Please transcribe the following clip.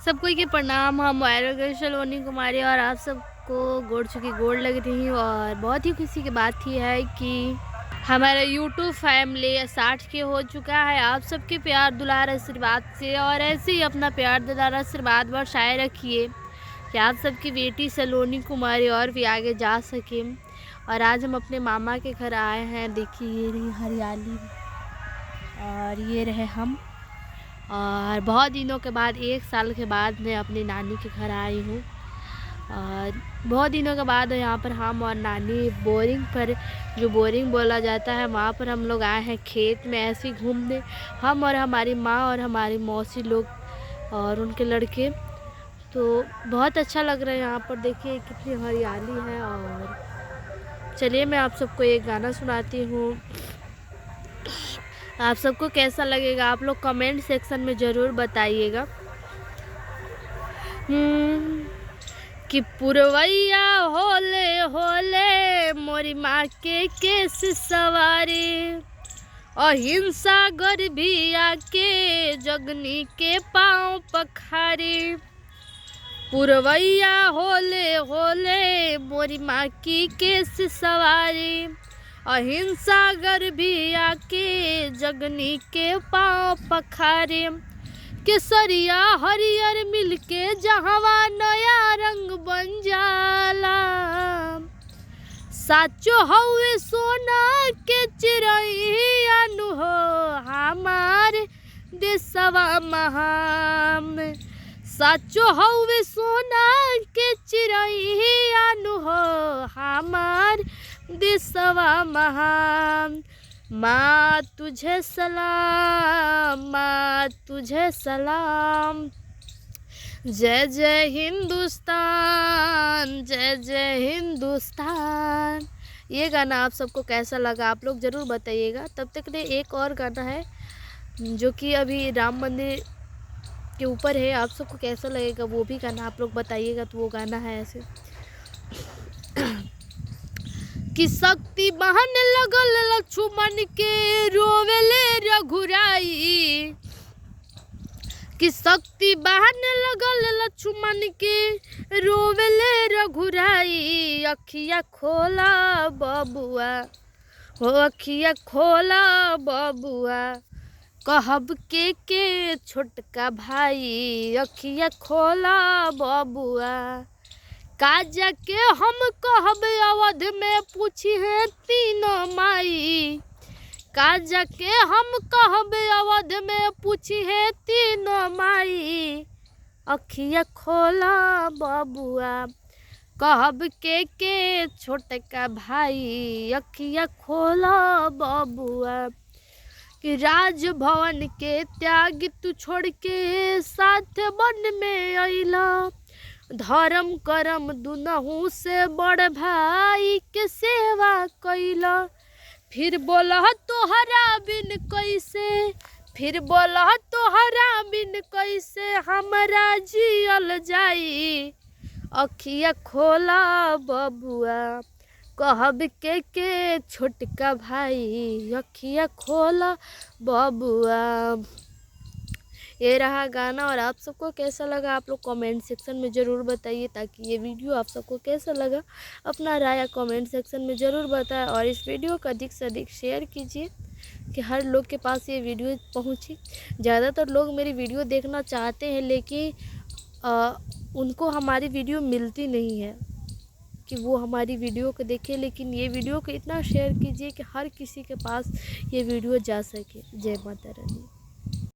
सबको के प्रणाम। हम सलोनी कुमारी और आप सबको गोड़ लग रही हूँ। और बहुत ही खुशी की बात ही है कि हमारा YouTube फैमिली 60 के हो चुका है। आप सबके प्यार दुलार आशीर्वाद से और ऐसे ही अपना प्यार दुलार आशीर्वाद बरसाए रखिए कि आप सबकी बेटी सलोनी कुमारी और भी आगे जा सके। और आज हम अपने मामा के घर आए हैं। देखिए ये रही हरियाली और ये रहे हम। और बहुत दिनों के बाद 1 साल के बाद मैं अपनी नानी के घर आई हूँ। और बहुत दिनों के बाद यहाँ पर हम और नानी बोरिंग पर, जो बोरिंग बोला जाता है, वहाँ पर हम लोग आए हैं खेत में ऐसे ही घूमने। हम और हमारी माँ और हमारी मौसी लोग और उनके लड़के। तो बहुत अच्छा लग रहा है यहाँ पर। देखिए कितनी हरियाली है। और चलिए मैं आप सबको एक गाना सुनाती हूँ। आप सबको कैसा लगेगा आप लोग कमेंट सेक्शन में ज़रूर बताइएगा। कि पुरवैया होले होले मोरी माँ के केस सवारी, अहिंसा गरीबी आके जगनी के पाँव पखारी। पुरवैया होले होले मोरी माँ की केस सवारी, अहिंसा गरीबी आके जगनी के पाँव पखारे। केसरिया हरियर मिलके जहवा नया रंग बन जाला, साचो हवे सोना के चिरैया नु हो हमार देशवा महान। साचो हवे सोना के चिरैया नु हो हमार देशवा महान। माँ तुझे सलाम, माँ तुझे सलाम, जय जय हिंदुस्तान, जय जय हिंदुस्तान। ये गाना आप सबको कैसा लगा आप लोग ज़रूर बताइएगा। तब तक लिए एक और गाना है जो कि अभी राम मंदिर के ऊपर है, आप सबको कैसा लगेगा वो भी गाना आप लोग बताइएगा। तो वो गाना है ऐसे कि शक्ति बहन लगल लक्ष्मण के रोवेले रघुराई, कि शक्ति बहन लगल लक्ष्मण के रोवेले रघुराई। अखिया खोला बबुआ हो, अखिया खोला बबुआ, कहब के छोटका भाई। अखिया खोला बबुआ, काजा के हम कहब अवध में पूछी है तीनों माई। काजा के हम कहब अवध में पूछी है तीनों माई। अखिया खोला बबुआ, कहब के छोटका भाई। अखिया खोला बबुआ, कि राजभवन के त्याग तू छोड़ के साथ वन में अइला। धर्म करम दुनहु से बड़ भाई के सेवा कैला। फिर बोला तोहरा बिन कैसे, फिर बोला तोहरा बिन कैसे हमरा जियल जाई। अखिया खोला बबुआ, कहब के छोटका भाई। अखिया खोला बबुआ। ये रहा गाना। और आप सबको कैसा लगा आप लोग कमेंट सेक्शन में ज़रूर बताइए, ताकि ये वीडियो आप सबको कैसा लगा अपना राय कमेंट सेक्शन में ज़रूर बताएं। और इस वीडियो को अधिक से अधिक शेयर कीजिए कि हर लोग के पास ये वीडियो पहुंचे। ज़्यादातर लोग मेरी वीडियो देखना चाहते हैं लेकिन उनको हमारी वीडियो मिलती नहीं है कि वो हमारी वीडियो को देखें। लेकिन ये वीडियो को इतना शेयर कीजिए कि हर किसी के पास ये वीडियो जा सके। जय माता रानी।